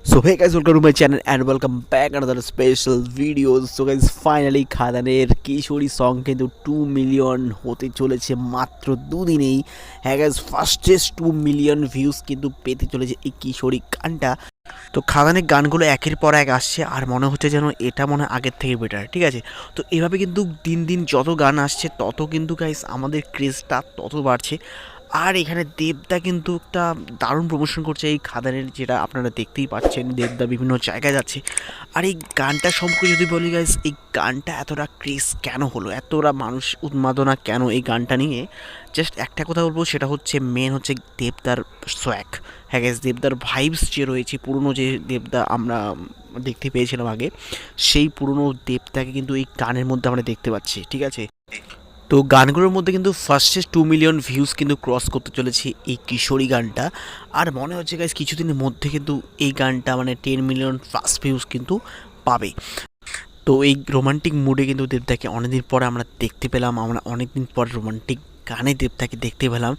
So hey guys, welcome to my channel and welcome back another special video. So guys, finally খাদানের Kishori song কিন্তু 2 million হতে চলেছে মাত্র দুদিনেই। হ্যাঁ guys, fastest 2 million views কিন্তু পেতে চলেছে এই কিশোরী গানটা। তো খাদানের গানগুলো একের পর এক আসছে আর মনে হচ্ছে যেন এটা মনে হয় আগের থেকে বেটার, ঠিক আছে। তো এভাবে কিন্তু দিন দিন যত গান আসছে তত কিন্তু গাইজ আমাদের ক্রেজটা তত বাড়ছে। আর এখানে দেবদা কিন্তু একটা দারুণ প্রমোশন করছে এই খাদানের, যেটা আপনারা দেখতেই পাচ্ছেন। দেবদা বিভিন্ন জায়গায় যাচ্ছে। আর এই গানটা সম্পর্কে যদি বলি গাইজ, এই গানটা এতটা ক্রেজ কেন হলো, এতটা মানুষ উন্মাদনা কেন এই গানটা নিয়ে, জাস্ট একটা কথা বলবো, সেটা হচ্ছে মেন হচ্ছে দেবদার সোয়াগ। হ্যাঁ গাইজ, দেবদার ভাইবস যে রয়েছে, পুরনো যে দেবদা আমরা দেখতে পেয়েছিলাম আগে, সেই পুরনো দেবদাকে কিন্তু এই গানের মধ্যে আমরা দেখতে পাচ্ছি, ঠিক আছে। তো গানগুলোর মধ্যে কিন্তু ফার্স্টেস্ট 2 মিলিয়ন ভিউজ কিন্তু ক্রস করতে চলেছে এই কিশোরী গানটা। আর মনে হচ্ছে গাইজ কিছুদিনের মধ্যে কিন্তু এই গানটা মানে 10 মিলিয়ন প্লাস ভিউজ কিন্তু পাবে। তো এই রোমান্টিক মুডে কিন্তু দেবদাকে অনেকদিন পরে আমরা দেখতে পেলাম, আমরা অনেকদিন পর রোমান্টিক গানে দেবদাকে দেখতে পেলাম,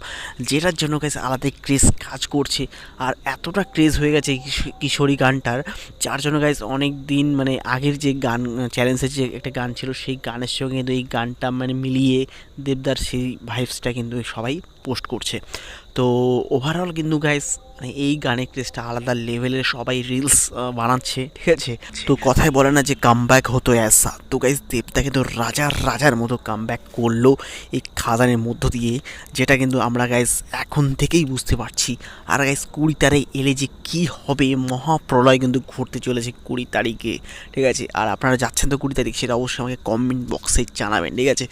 যেটার জন্য গাইজ আলাদা ক্রেজ কাজ করছে। আর এতটা ক্রেজ হয়ে গেছে এই কিশোরী গানটার, যার জন্য গাইজ অনেক দিন মানে আগের যে গান চ্যালেঞ্জের যে একটা গান ছিল, সেই গানের সঙ্গে কিন্তু এই গানটা মানে মিলিয়ে দেবদার সেই ভাইবসটা কিন্তু সবাই পোস্ট করছে। তো ওভারঅল কিন্তু গাইজ মানে এই গানের ক্রেজটা আলাদা লেভেলের, সবাই রিলস বানাচ্ছে, ঠিক আছে। তো কথায় বলে না যে কামব্যাক হতো অ্যাসা, তো গাইজ দেবদা কিন্তু রাজার রাজার মতো কামব্যাক করলো এই খাদানের মধ্য দিয়ে, যেটা কিন্তু আমরা গাইজ এখন থেকেই বুঝতে পারছি। আর গাইজ 20 তারিখ এলে যে কী হবে, মহাপ্রলয় কিন্তু ঘটতে চলেছে 20 তারিখে, ঠিক আছে। আর আপনারা যাচ্ছেন তো 20 তারিখ, সেটা অবশ্যই আমাকে কমেন্ট বক্সে জানাবেন, ঠিক আছে।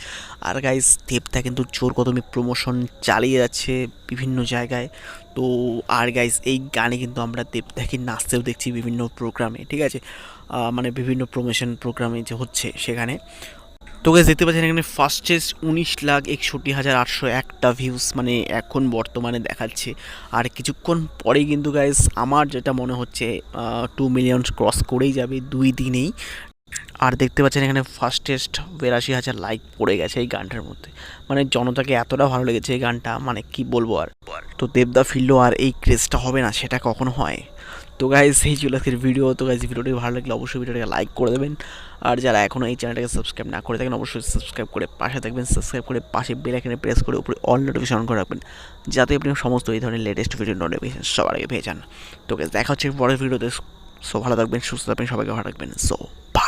আর গাইজ দেবদা কিন্তু জোর কদমে প্রমোশন চালিয়ে যাচ্ছে বিভিন্ন জায়গায়। তো আর গাইজ এই গানে কিন্তু আমরা দেবদাকে নাচতেও দেখছি বিভিন্ন প্রোগ্রামে, ঠিক আছে। মানে বিভিন্ন প্রমোশন প্রোগ্রামে যে হচ্ছে সেখানে। তো গাইজ দেখতে পাচ্ছেন এখানে ফার্স্টেস্ট 19,61,801টা ভিউজ মানে এখন বর্তমানে দেখাচ্ছে। আর কিছুক্ষণ পরেই কিন্তু গাইজ আমার যেটা মনে হচ্ছে 2 মিলিয়ন ক্রস করেই যাবে 2 দিনেই। আর দেখতে পাচ্ছেন এখানে ফার্স্টেস্ট 82,000 লাইক পড়ে গেছে এই গানটার মধ্যে। মানে জনতাকে এতটা ভালো লেগেছে এই গানটা, মানে কি বলবো আর। তো দেবদা ফিরলো আর এই ক্রেজটা হবে না, সেটা কখনো হয়। তো গাইজ এই ছিল আজকের ভিডিও। তো গাইজ ভিডিওটি ভালো লাগলে অবশ্যই ভিডিওটাকে লাইক করে দেবেন। আর যারা এখনও এই চ্যানেলটাকে সাবস্ক্রাইব না করে থাকেন, অবশ্যই সাবস্ক্রাইব করে পাশে থাকবেন। সাবস্ক্রাইব করে পাশে বেল আইকনে প্রেস করে উপরে অল নোটিফিকেশন অন করে রাখবেন, যাতে আপনি সমস্ত এই ধরনের লেটেস্ট ভিডিও নোটিফিকেশন সবার আগে পেয়ে যান। তো গাইজ দেখা হচ্ছে পরের ভিডিওতে। সো ভালো থাকবেন, সুস্থ থাকবেন, সবাইকে ভালো রাখবেন। So by.